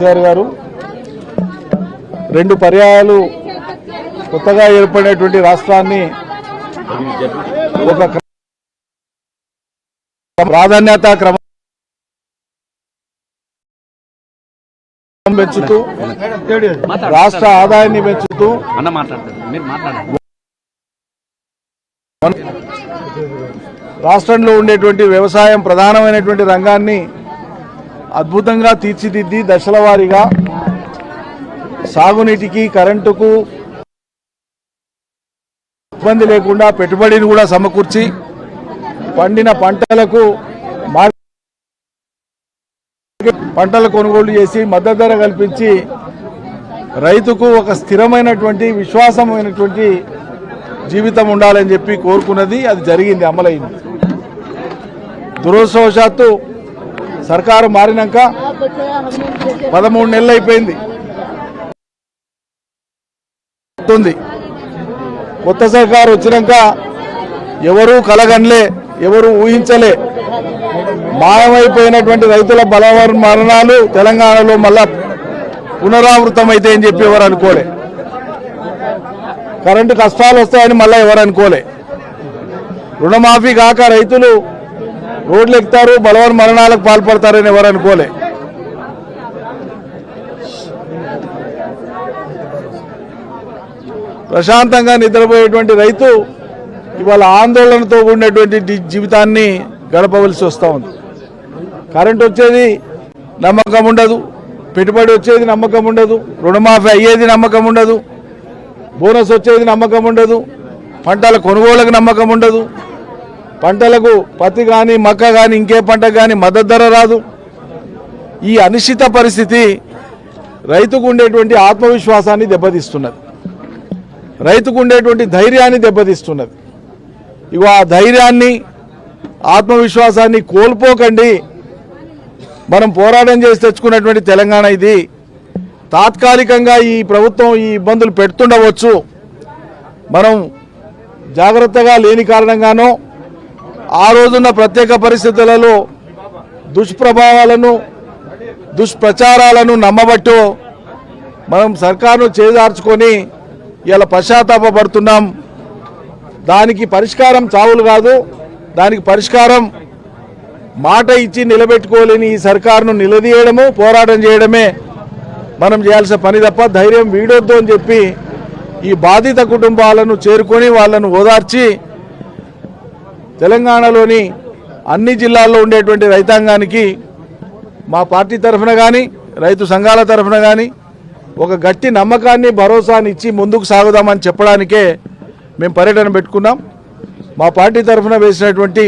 గారు రెండు పర్యాయాలు కొత్తగా ఏర్పడినటువంటి రాష్ట్రాన్ని ఒక ప్రాధాన్యత క్రమం పెంచుతూ రాష్ట్ర ఆదాయాన్ని పెంచుతూ రాష్ట్రంలో ఉండేటువంటి వ్యవసాయం ప్రధానమైనటువంటి రంగాన్ని అద్భుతంగా తీర్చిదిద్ది దశల వారీగా సాగునీటికి కరెంటుకు ఇబ్బంది లేకుండా పెట్టుబడిని కూడా సమకూర్చి పండిన పంటలకు పంటల కొనుగోలు చేసి మద్దతు ధర కల్పించి రైతుకు ఒక స్థిరమైనటువంటి విశ్వాసమైనటువంటి జీవితం ఉండాలని చెప్పి కోరుకున్నది. అది జరిగింది, అమలైంది. దురదృష్టవశాత్తు సర్కారు మారినాక 13 నెలలు అయిపోయింది. కొత్త సర్కారు వచ్చినాక ఎవరూ కలగనలే, ఎవరు ఊహించలే. మాయమైపోయినటువంటి రైతుల బలవర్ మరణాలు తెలంగాణలో మళ్ళా పునరావృతమైతే అని చెప్పి ఎవరు అనుకోలే. కరెంటు కష్టాలు వస్తాయని మళ్ళీ ఎవరు అనుకోలే. రుణమాఫీ కాక రైతులు రోడ్లు ఎక్కుతారు, బలవన్ మరణాలకు పాల్పడతారని ఎవరు అనుకోలే. ప్రశాంతంగా నిద్రపోయేటువంటి రైతు ఇవాళ ఆందోళనతో కూడినటువంటి జీవితాన్ని గడపవలసి వస్తూ ఉంది. కరెంట్ వచ్చేది నమ్మకం ఉండదు, పెట్టుబడి వచ్చేది నమ్మకం ఉండదు, రుణమాఫీ అయ్యేది నమ్మకం ఉండదు, బోనస్ వచ్చేది నమ్మకం ఉండదు, పంటల కొనుగోలుకు నమ్మకం ఉండదు, పంటలకు పత్తి కానీ మక్క కానీ ఇంకే పంట కానీ మద్దతు ధర రాదు. ఈ అనిశ్చిత పరిస్థితి రైతుకు ఉండేటువంటి ఆత్మవిశ్వాసాన్ని దెబ్బతీస్తున్నది, రైతుకు ఉండేటువంటి ధైర్యాన్ని దెబ్బతీస్తున్నది. ఇగో ఆ ధైర్యాన్ని ఆత్మవిశ్వాసాన్ని కోల్పోకండి. మనం పోరాటం చేసి తెచ్చుకున్నటువంటి తెలంగాణ ఇది. తాత్కాలికంగా ఈ ప్రభుత్వం ఈ ఇబ్బందులు పెడుతుండవచ్చు. మనం జాగ్రత్తగా లేని కారణంగానో ఆ రోజున్న ప్రత్యేక పరిస్థితులలో దుష్ప్రభావాలను దుష్ప్రచారాలను నమ్మబట్టో మనం సర్కారును చేజార్చుకొని ఇలా పశ్చాత్తాపడుతున్నాం. దానికి పరిష్కారం చావులు కాదు, దానికి పరిష్కారం మాట ఇచ్చి నిలబెట్టుకోలేని ఈ సర్కారును నిలదీయడము, పోరాటం చేయడమే మనం చేయాల్సిన పని తప్ప ధైర్యం వీడొద్దు అని చెప్పి ఈ బాధిత కుటుంబాలను చేరుకొని వాళ్ళను ఓదార్చి తెలంగాణలోని అన్ని జిల్లాల్లో ఉండేటువంటి రైతాంగానికి మా పార్టీ తరఫున కానీ రైతు సంఘాల తరఫున కానీ ఒక గట్టి నమ్మకాన్ని భరోసాని ఇచ్చి ముందుకు సాగుదామని చెప్పడానికే మేము పర్యటన పెట్టుకున్నాం. మా పార్టీ తరఫున వేసినటువంటి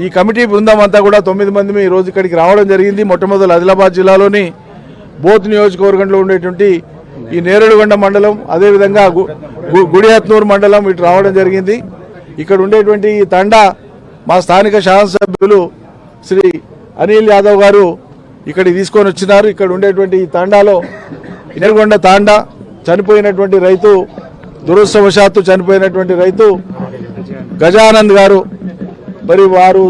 ఈ కమిటీ బృందం అంతా కూడా 9 మంది ఈ రోజు ఇక్కడికి రావడం జరిగింది. మొట్టమొదటి ఆదిలాబాద్ జిల్లాలోని బోత్ నియోజకవర్గంలో ఉండేటువంటి ఈ నేరేడుగొండ మండలం, అదేవిధంగా గుడిహత్నూరు మండలం ఇటు రావడం జరిగింది. ఇక్కడ ఉండేటువంటి ఈ తండా మా స్థానిక శాసనసభ్యులు శ్రీ అనిల్ యాదవ్ గారు ఇక్కడికి తీసుకొని వచ్చినారు. ఇక్కడ ఉండేటువంటి ఈ తండాలో నేరేడుగొండ తాండా చనిపోయినటువంటి రైతు, దురదృష్టవశాత్తు చనిపోయినటువంటి రైతు గజానంద్ గారు, మరి వారు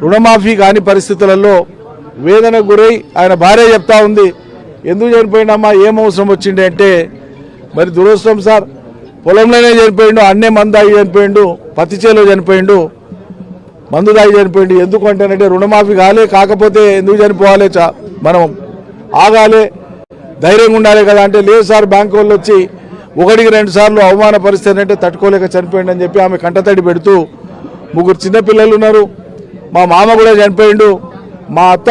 రుణమాఫీ కాని పరిస్థితులలో వేదనకు గురై ఆయన భార్య చెప్తా ఉంది, ఎందుకు చనిపోయిండమ్మా, ఏం అవసరం వచ్చిండే అంటే, మరి దురదృష్టం సార్, పొలంలోనే చనిపోయిండు, అన్నే మందు దాగి చనిపోయిండు, పత్తి చేలో చనిపోయిండు, మందు దాగి చనిపోయిండు. ఎందుకు అంటేనంటే రుణమాఫీ కాకపోతే ఎందుకు చనిపోవాలి, మనం ఆగాలి, ధైర్యంగా ఉండాలి కదా అంటే, లేదు సార్ బ్యాంకు వాళ్ళు వచ్చి 1-2 సార్లు అవమాన పరిస్థితి అంటే తట్టుకోలేక చనిపోయిండు అని చెప్పి ఆమె కంటతడి పెడుతూ, 3 చిన్నపిల్లలు ఉన్నారు, మా మామ కూడా చనిపోయిండు, మా అత్త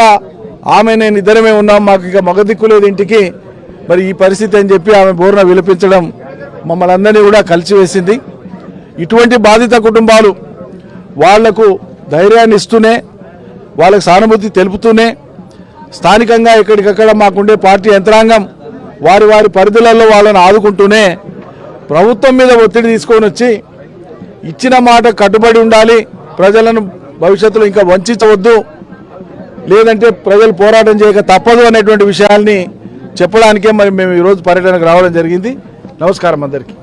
ఆమె నేను ఇద్దరమే ఉన్నాం, మాకు ఇక మగ దిక్కు లేదు ఇంటికి, మరి ఈ పరిస్థితి అని చెప్పి ఆమె బోర్న విలపించడం మమ్మల్ని అందరినీ కూడా కలిసివేసింది. ఇటువంటి బాధిత కుటుంబాలు వాళ్లకు ధైర్యాన్ని ఇస్తూనే, వాళ్ళకు సానుభూతి తెలుపుతూనే, స్థానికంగా ఎక్కడికక్కడ మాకుండే పార్టీ యంత్రాంగం వారి వారి పరిధులలో వాళ్ళని ఆదుకుంటూనే ప్రభుత్వం మీద ఒత్తిడి తీసుకొని వచ్చి ఇచ్చిన మాట కట్టుబడి ఉండాలి, ప్రజలను భవిష్యత్తులో ఇంకా వంచవద్దు, లేదంటే ప్రజలు పోరాటం చేయక తప్పదు అనేటువంటి విషయాల్ని చెప్పడానికే మరి మేము ఈరోజు పర్యటనకు రావడం జరిగింది. నమస్కారం అందరికీ.